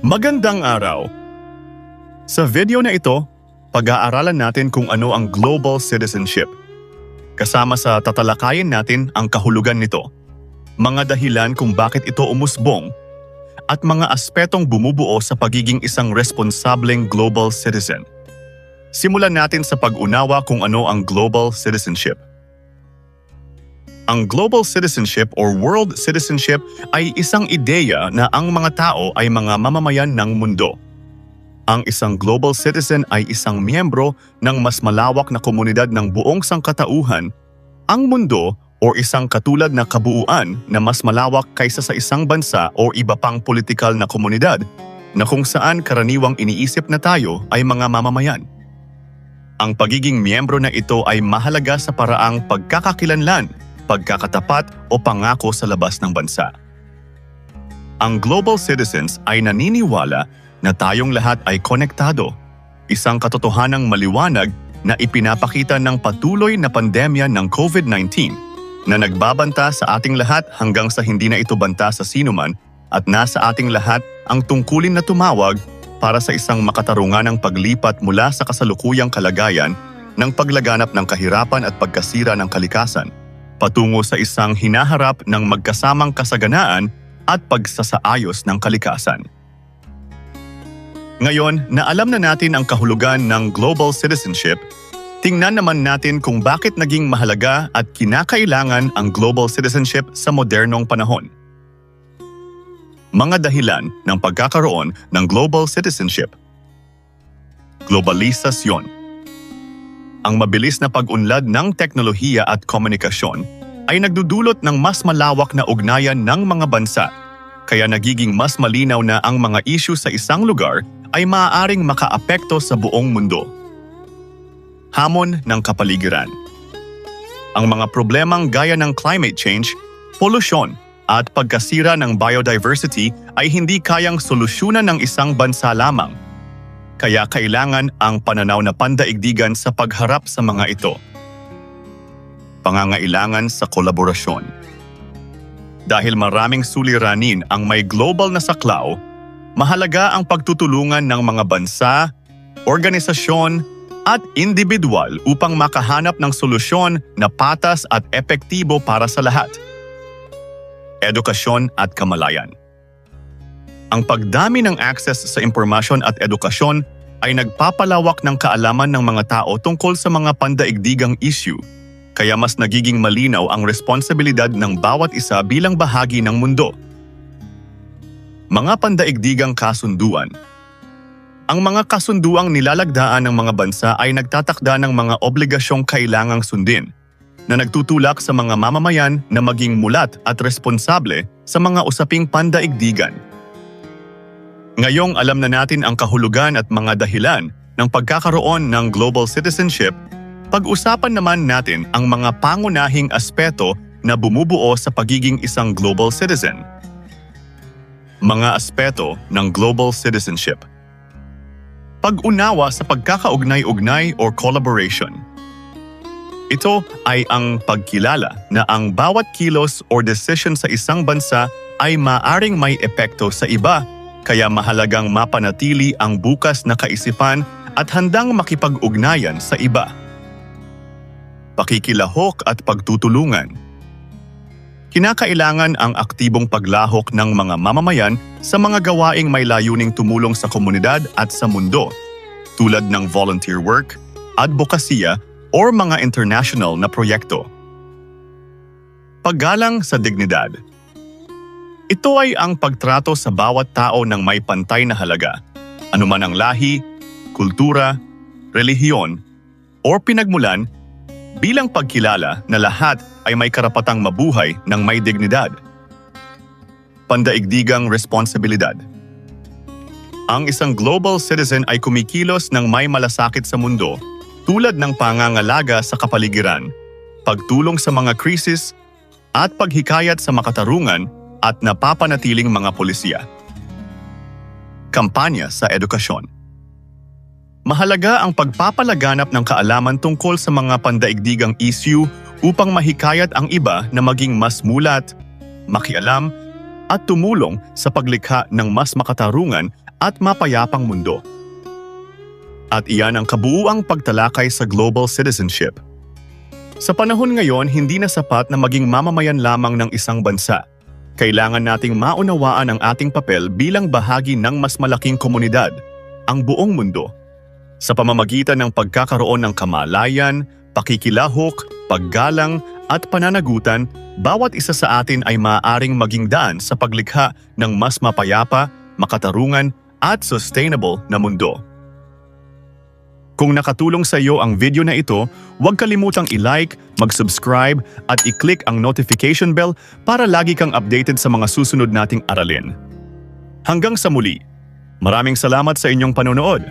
Magandang araw! Sa video na ito, pag-aaralan natin kung ano ang global citizenship. Kasama sa tatalakayin natin ang kahulugan nito, mga dahilan kung bakit ito umusbong, at mga aspetong bumubuo sa pagiging isang responsableng global citizen. Simulan natin sa pag-unawa kung ano ang global citizenship. Ang global citizenship or world citizenship ay isang ideya na ang mga tao ay mga mamamayan ng mundo. Ang isang global citizen ay isang miyembro ng mas malawak na komunidad ng buong sangkatauhan, ang mundo o isang katulad na kabuuan na mas malawak kaysa sa isang bansa o iba pang politikal na komunidad na kung saan karaniwang iniisip na tayo ay mga mamamayan. Ang pagiging miyembro na ito ay mahalaga sa paraang pagkakakilanlan, pagkakatapat o pangako sa labas ng bansa. Ang global citizens ay naniniwala na tayong lahat ay konektado, isang katotohanang maliwanag na ipinapakita ng patuloy na pandemya ng COVID-19 na nagbabanta sa ating lahat hanggang sa hindi na ito banta sa sinuman at nasa ating lahat ang tungkulin na tumawag para sa isang makatarunganang paglipat mula sa kasalukuyang kalagayan ng paglaganap ng kahirapan at pagkasira ng kalikasan patungo sa isang hinaharap ng magkasamang kasaganaan at pagsasaayos ng kalikasan. Ngayon na alam na natin ang kahulugan ng global citizenship, tingnan naman natin kung bakit naging mahalaga at kinakailangan ang global citizenship sa modernong panahon. Mga dahilan ng pagkakaroon ng global citizenship. Globalisasyon. Ang mabilis na pag-unlad ng teknolohiya at komunikasyon ay nagdudulot ng mas malawak na ugnayan ng mga bansa, kaya nagiging mas malinaw na ang mga issue sa isang lugar ay maaaring makaapekto sa buong mundo. Hamon ng kapaligiran. Ang mga problemang gaya ng climate change, polusyon, at pagkasira ng biodiversity ay hindi kayang solusyonan ng isang bansa lamang. Kaya kailangan ang pananaw na pandaigdigan sa pagharap sa mga ito. Pangangailangan sa kolaborasyon. Dahil maraming suliranin ang may global na saklaw, mahalaga ang pagtutulungan ng mga bansa, organisasyon, at individual upang makahanap ng solusyon na patas at epektibo para sa lahat. Edukasyon at kamalayan. Ang pagdami ng access sa impormasyon at edukasyon ay nagpapalawak ng kaalaman ng mga tao tungkol sa mga pandaigdigang issue, kaya mas nagiging malinaw ang responsibilidad ng bawat isa bilang bahagi ng mundo. Mga pandaigdigang kasunduan. Ang mga kasunduang nilalagdaan ng mga bansa ay nagtatakda ng mga obligasyong kailangang sundin, na nagtutulak sa mga mamamayan na maging mulat at responsable sa mga usaping pandaigdigan. Ngayong alam na natin ang kahulugan at mga dahilan ng pagkakaroon ng global citizenship, pag-usapan naman natin ang mga pangunahing aspeto na bumubuo sa pagiging isang global citizen. Mga aspeto ng global citizenship. Pag-unawa sa pagkakaugnay-ugnay or collaboration. Ito ay ang pagkilala na ang bawat kilos or decision sa isang bansa ay maaring may epekto sa iba, kaya mahalagang mapanatili ang bukas na kaisipan at handang makipag-ugnayan sa iba. Pakikilahok at pagtutulungan. Kinakailangan ang aktibong paglahok ng mga mamamayan sa mga gawaing may layuning tumulong sa komunidad at sa mundo, tulad ng volunteer work, advokasya, o mga international na proyekto. Paggalang sa dignidad. Ito ay ang pagtrato sa bawat tao ng may pantay na halaga, anuman ang lahi, kultura, relihiyon, o pinagmulan, bilang pagkilala na lahat ay may karapatang mabuhay ng may dignidad. Pandaigdigang responsibilidad. Ang isang global citizen ay kumikilos ng may malasakit sa mundo, tulad ng pangangalaga sa kapaligiran, pagtulong sa mga krisis, at paghikayat sa makatarungan at napapanatiling mga pulisya. Kampanya sa edukasyon. Mahalaga ang pagpapalaganap ng kaalaman tungkol sa mga pandaigdigang issue upang mahikayat ang iba na maging mas mulat, makialam, at tumulong sa paglikha ng mas makatarungan at mapayapang mundo. At iyan ang kabuuang pagtalakay sa global citizenship. Sa panahon ngayon, hindi na sapat na maging mamamayan lamang ng isang bansa. Kailangan nating maunawaan ang ating papel bilang bahagi ng mas malaking komunidad, ang buong mundo. Sa pamamagitan ng pagkakaroon ng kamalayan, pakikilahok, paggalang at pananagutan, bawat isa sa atin ay maaaring maging daan sa paglikha ng mas mapayapa, makatarungan at sustainable na mundo. Kung nakatulong sa iyo ang video na ito, huwag kalimutang i-like, mag-subscribe at i-click ang notification bell para lagi kang updated sa mga susunod nating aralin. Hanggang sa muli, maraming salamat sa inyong panonood.